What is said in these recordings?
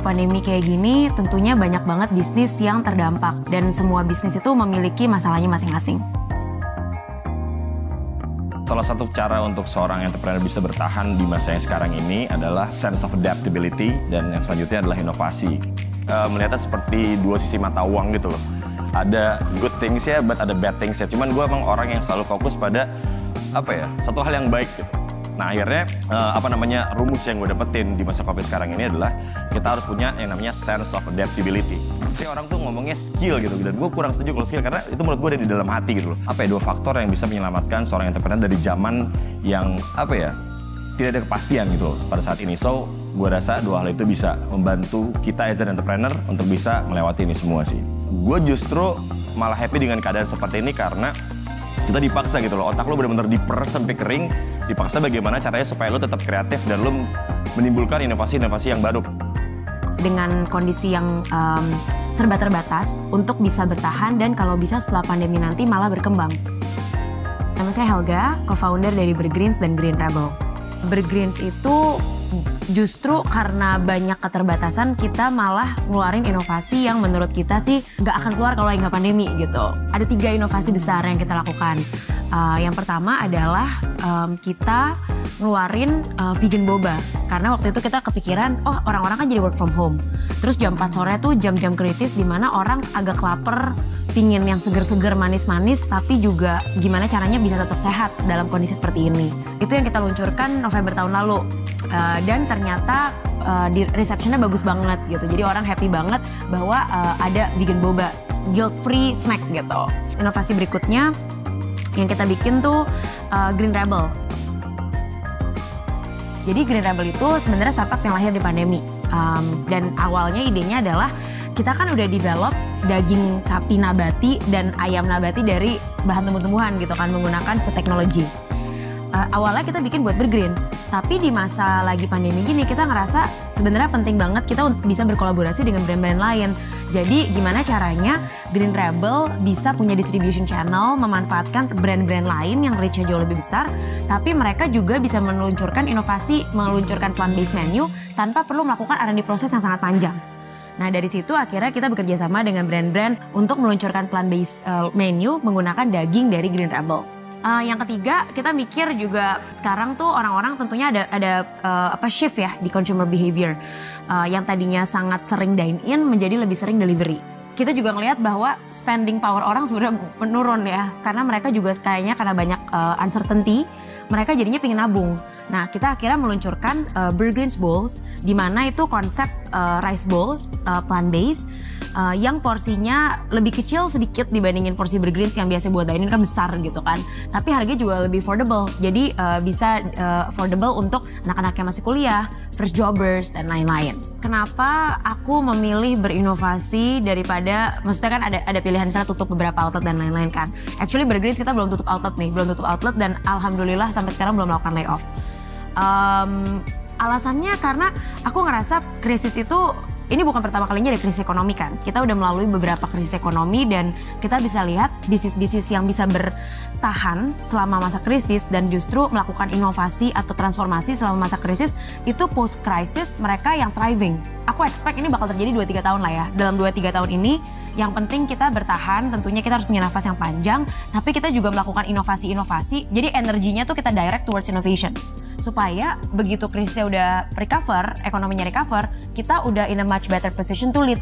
pandemi kayak gini, tentunya banyak banget bisnis yang terdampak. Dan semua bisnis itu memiliki masalahnya masing-masing. Salah satu cara untuk seorang entrepreneur bisa bertahan di masa yang sekarang ini adalah sense of adaptability, dan yang selanjutnya adalah inovasi. Melihatnya seperti dua sisi mata uang gitu loh. Ada good things ya, but ada bad things ya. Cuman gue emang orang yang selalu fokus pada satu hal yang baik gitu. Nah akhirnya rumus yang gue dapetin di masa COVID sekarang ini adalah kita harus punya yang namanya sense of adaptability. Orang tuh ngomongnya skill gitu, dan gue kurang setuju kalau skill karena itu menurut gue ada di dalam hati gitu loh. Dua faktor yang bisa menyelamatkan seorang entrepreneur dari zaman yang tidak ada kepastian gitu loh pada saat ini. So gue rasa dua hal itu bisa membantu kita as an entrepreneur untuk bisa melewati ini semua sih. Gue justru malah happy dengan keadaan seperti ini karena kita dipaksa gitu loh, otak lo benar-benar diperes sampai kering, dipaksa bagaimana caranya supaya lo tetap kreatif dan lo menimbulkan inovasi-inovasi yang baru. Dengan kondisi yang serba terbatas untuk bisa bertahan dan kalau bisa setelah pandemi nanti malah berkembang. Nama saya Helga, co-founder dari Bergreens dan Green Rebel. Bergreens itu justru karena banyak keterbatasan kita malah ngeluarin inovasi yang menurut kita sih nggak akan keluar kalau nggak pandemi gitu. Ada 3 inovasi besar yang kita lakukan. Yang pertama adalah kita ngeluarin vegan boba. Karena waktu itu kita kepikiran, orang-orang kan jadi work from home. Terus jam 4 sore tuh jam-jam kritis di mana orang agak lapar, pingin yang seger-seger, manis-manis, tapi juga gimana caranya bisa tetap sehat dalam kondisi seperti ini. Itu yang kita luncurkan November tahun lalu. Dan ternyata di receptionnya bagus banget gitu. Jadi orang happy banget bahwa ada vegan boba, guilt-free snack gitu. Inovasi berikutnya yang kita bikin tuh Green Rebel. Jadi Green Rebel itu sebenarnya startup yang lahir di pandemi. Dan awalnya idenya adalah kita kan udah develop daging sapi nabati dan ayam nabati dari bahan tumbuh-tumbuhan gitu kan, menggunakan food technology. Awalnya kita bikin buat Bergreens, tapi di masa lagi pandemi gini kita ngerasa sebenarnya penting banget kita untuk bisa berkolaborasi dengan brand-brand lain. Jadi gimana caranya Green Rebel bisa punya distribution channel, memanfaatkan brand-brand lain yang reach-nya jauh lebih besar, tapi mereka juga bisa meluncurkan inovasi, meluncurkan plant-based menu tanpa perlu melakukan R&D proses yang sangat panjang. Nah dari situ akhirnya kita bekerja sama dengan brand-brand untuk meluncurkan plant-based menu menggunakan daging dari Green Rebel. Yang ketiga, kita mikir juga sekarang tuh orang-orang tentunya ada shift ya di consumer behavior. Yang tadinya sangat sering dine in menjadi lebih sering delivery. Kita juga ngelihat bahwa spending power orang sebenarnya menurun ya. Karena mereka juga kayaknya karena banyak uncertainty, mereka jadinya pengen nabung. Nah kita akhirnya meluncurkan Bergreens Bowls, di mana itu konsep rice bowls plant-based. Yang porsinya lebih kecil sedikit dibandingin porsi Bergreens yang biasa buat dine-in kan besar gitu kan. Tapi harganya juga lebih affordable. Jadi bisa affordable untuk anak-anak yang masih kuliah, first jobbers, dan lain-lain. Kenapa aku memilih berinovasi daripada, maksudnya kan ada pilihan misalnya tutup beberapa outlet dan lain-lain kan. Actually Bergreens kita belum tutup outlet nih, belum tutup outlet dan alhamdulillah sampai sekarang belum melakukan layoff. Alasannya karena aku ngerasa krisis itu ini bukan pertama kalinya ada krisis ekonomi kan. Kita udah melalui beberapa krisis ekonomi dan kita bisa lihat bisnis-bisnis yang bisa bertahan selama masa krisis dan justru melakukan inovasi atau transformasi selama masa krisis itu post crisis mereka yang thriving. Aku expect ini bakal terjadi 2-3 tahun lah ya. Dalam 2-3 tahun ini yang penting kita bertahan, tentunya kita harus punya nafas yang panjang, tapi kita juga melakukan inovasi-inovasi. Jadi energinya tuh kita direct towards innovation. Supaya begitu krisisnya udah recover, ekonominya recover, kita udah in a much better position to lead.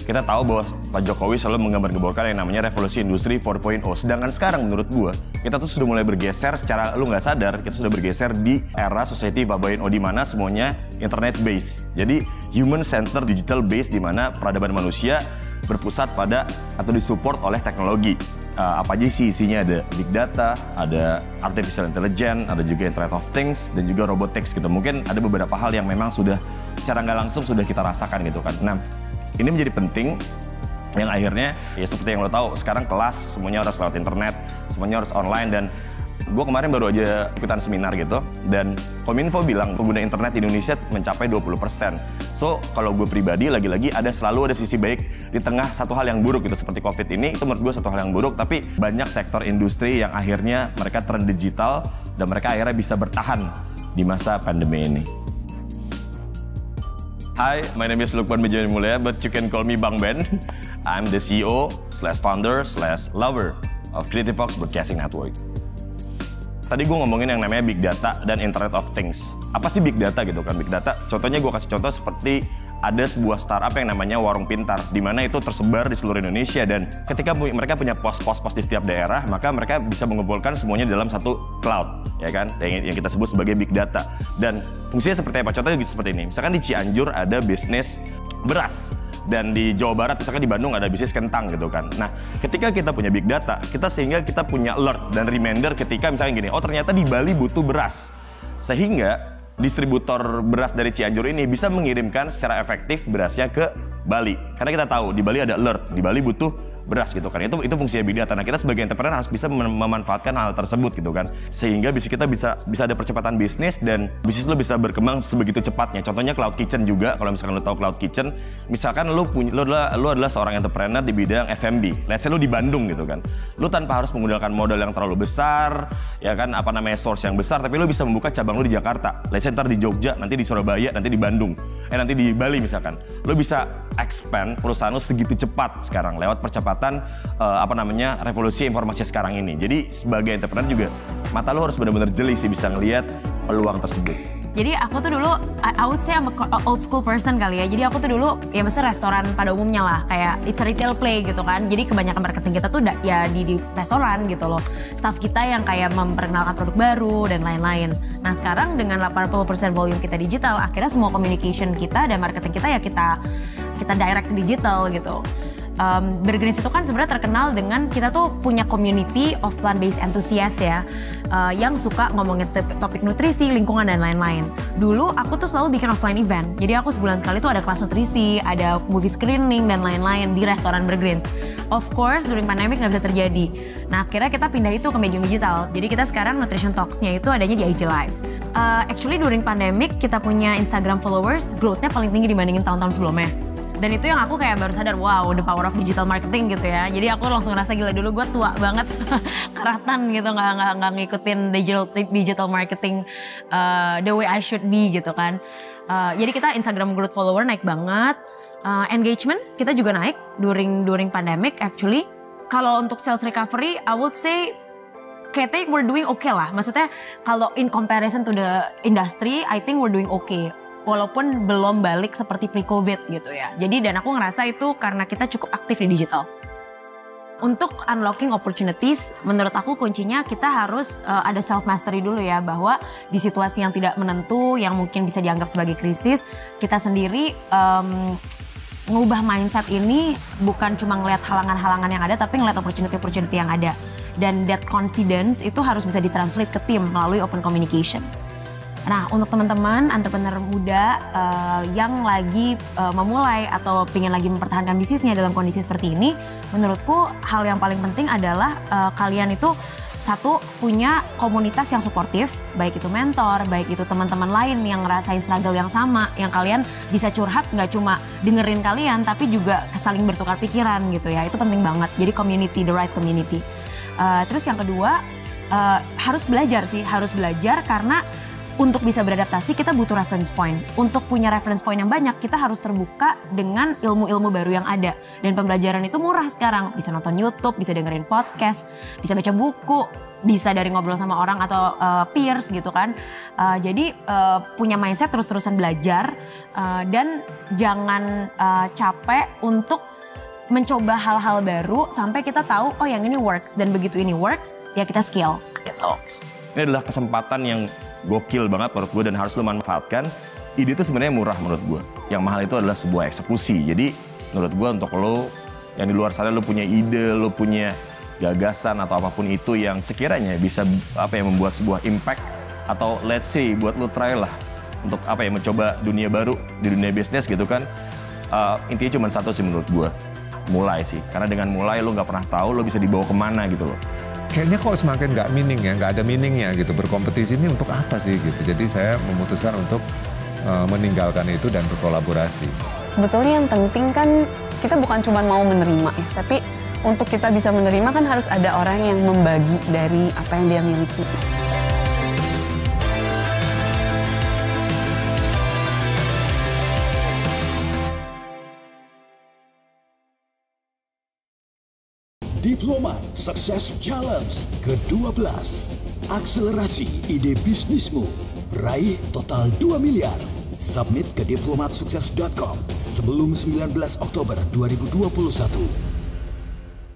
Kita tahu bahwa Pak Jokowi selalu menggambar-gemborkan yang namanya revolusi industri 4.0. Sedangkan sekarang menurut gue, kita tuh sudah mulai bergeser secara lu nggak sadar, kita sudah bergeser di era society 4.0 di mana semuanya internet based. Jadi human center digital based di mana peradaban manusia berpusat pada atau disupport oleh teknologi. Apa aja sih isinya? Ada big data, ada artificial intelligence, ada juga internet of things, dan juga robotics gitu. Mungkin ada beberapa hal yang memang sudah secara nggak langsung sudah kita rasakan gitu kan. Nah, ini menjadi penting yang akhirnya ya seperti yang lo tahu sekarang kelas semuanya harus lewat internet, semuanya harus online. Dan gue kemarin baru aja ikutan seminar gitu, dan Kominfo bilang pengguna internet di Indonesia mencapai 20%. So kalau gue pribadi lagi-lagi selalu ada sisi baik di tengah satu hal yang buruk gitu seperti COVID ini. Itu menurut gue satu hal yang buruk, tapi banyak sektor industri yang akhirnya mereka turn digital dan mereka akhirnya bisa bertahan di masa pandemi ini. Hi, my name is Lukman Benjamin Mulia, but you can call me Bang Ben. I'm the CEO/founder/lover of Creative Fox Broadcasting Network. Tadi gue ngomongin yang namanya Big Data dan Internet of Things. Apa sih Big Data gitu kan? Big Data, contohnya gue kasih contoh seperti ada sebuah startup yang namanya Warung Pintar, di mana itu tersebar di seluruh Indonesia, dan ketika mereka punya pos-pos di setiap daerah, maka mereka bisa mengumpulkan semuanya dalam satu cloud, ya kan? Yang kita sebut sebagai Big Data. Dan fungsinya seperti apa? Contohnya seperti ini. Misalkan di Cianjur ada bisnis beras, dan di Jawa Barat, misalkan di Bandung ada bisnis kentang gitu kan. Nah, ketika kita punya Big Data, sehingga kita punya alert dan reminder ketika misalnya gini, oh ternyata di Bali butuh beras. Sehingga distributor beras dari Cianjur ini bisa mengirimkan secara efektif berasnya ke Bali. Karena kita tahu di Bali ada alert, di Bali butuh beras gitu kan. Itu fungsinya Big Data. Nah, kita sebagai entrepreneur harus bisa memanfaatkan hal tersebut gitu kan. Sehingga kita bisa ada percepatan bisnis dan bisnis lo bisa berkembang sebegitu cepatnya. Contohnya Cloud Kitchen juga. Kalau misalkan lo tahu Cloud Kitchen, misalkan lo adalah seorang entrepreneur di bidang F&B. Let's say lo di Bandung gitu kan. Lo tanpa harus menggunakan modal yang terlalu besar, ya kan, source yang besar, tapi lo bisa membuka cabang lo di Jakarta. Let's say ntar di Jogja, nanti di Surabaya, nanti di Bandung, nanti di Bali misalkan. Lo bisa expand perusahaan lo segitu cepat sekarang lewat percepatan revolusi informasi sekarang ini. Jadi sebagai entrepreneur juga mata lo harus benar-benar jeli sih bisa ngelihat peluang tersebut. Jadi aku tuh dulu, I would say I'm a old school person kali ya. Jadi aku tuh dulu ya maksudnya restoran pada umumnya lah, kayak it's a retail play gitu kan. Jadi kebanyakan marketing kita tuh ya di restoran gitu loh. Staff kita yang kayak memperkenalkan produk baru dan lain-lain. Nah sekarang dengan 80% volume kita digital, akhirnya semua communication kita dan marketing kita ya kita direct ke digital gitu. Burgerins itu kan sebenarnya terkenal dengan kita tuh punya community of plant-based enthusiast ya, yang suka ngomongin topik nutrisi, lingkungan dan lain-lain. Dulu aku tuh selalu bikin offline event, jadi aku sebulan sekali tuh ada kelas nutrisi, ada movie screening dan lain-lain di restoran Burgerins. Of course during pandemic nggak bisa terjadi. Nah akhirnya kita pindah itu ke medium digital. Jadi kita sekarang nutrition talks-nya itu adanya di IG Live. Actually during pandemic kita punya Instagram followers growth-nya paling tinggi dibandingin tahun-tahun sebelumnya. Dan itu yang aku kayak baru sadar, wow, the power of digital marketing gitu ya. Jadi aku langsung ngerasa gila, dulu gue tua banget, karatan gitu, nggak ngikutin digital marketing the way I should be gitu kan. Jadi kita Instagram growth follower naik banget, engagement kita juga naik during pandemic actually. Kalau untuk sales recovery, I would say kayaknya we're doing okay lah. Maksudnya kalau in comparison to the industry, I think we're doing okay. Walaupun belum balik seperti pre-COVID gitu ya. Jadi dan aku ngerasa itu karena kita cukup aktif di digital. Untuk unlocking opportunities, menurut aku kuncinya kita harus ada self-mastery dulu ya. Bahwa di situasi yang tidak menentu, yang mungkin bisa dianggap sebagai krisis, kita sendiri ngubah mindset ini bukan cuma ngelihat halangan-halangan yang ada, tapi ngelihat opportunity yang ada. Dan that confidence itu harus bisa ditranslate ke tim melalui open communication. Nah, untuk teman-teman entrepreneur muda yang lagi memulai atau pengen lagi mempertahankan bisnisnya dalam kondisi seperti ini, menurutku hal yang paling penting adalah kalian itu satu, punya komunitas yang suportif, baik itu mentor, baik itu teman-teman lain yang ngerasain struggle yang sama, yang kalian bisa curhat nggak cuma dengerin kalian, tapi juga saling bertukar pikiran gitu ya, itu penting banget. Jadi community, the right community. Terus yang kedua, harus belajar karena untuk bisa beradaptasi kita butuh reference point. Untuk punya reference point yang banyak, kita harus terbuka dengan ilmu-ilmu baru yang ada. Dan pembelajaran itu murah sekarang. Bisa nonton YouTube, bisa dengerin podcast, bisa baca buku, bisa dari ngobrol sama orang atau peers gitu kan. Jadi punya mindset terus-terusan belajar dan jangan capek untuk mencoba hal-hal baru sampai kita tahu oh yang ini works, dan begitu ini works ya kita skill gitu. Ini adalah kesempatan yang gokil banget menurut gue dan harus lo manfaatkan. Ide itu sebenarnya murah menurut gue. Yang mahal itu adalah sebuah eksekusi. Jadi menurut gue untuk lo yang di luar sana lo punya ide, lo punya gagasan atau apapun itu yang sekiranya bisa membuat sebuah impact, atau let's say buat lo try lah untuk mencoba dunia baru di dunia bisnis gitu kan. Intinya cuma satu sih menurut gue, mulai sih. Karena dengan mulai lo nggak pernah tahu lo bisa dibawa kemana gitu loh. Kayaknya kok semakin nggak ada meaningnya gitu, berkompetisi ini untuk apa sih gitu. Jadi saya memutuskan untuk meninggalkan itu dan berkolaborasi. Sebetulnya yang penting kan kita bukan cuma mau menerima ya, tapi untuk kita bisa menerima kan harus ada orang yang membagi dari apa yang dia miliki. Diplomat Success Challenge ke-12. Akselerasi ide bisnismu. Raih total 2 miliar. Submit ke diplomatsukses.com sebelum 19 Oktober 2021.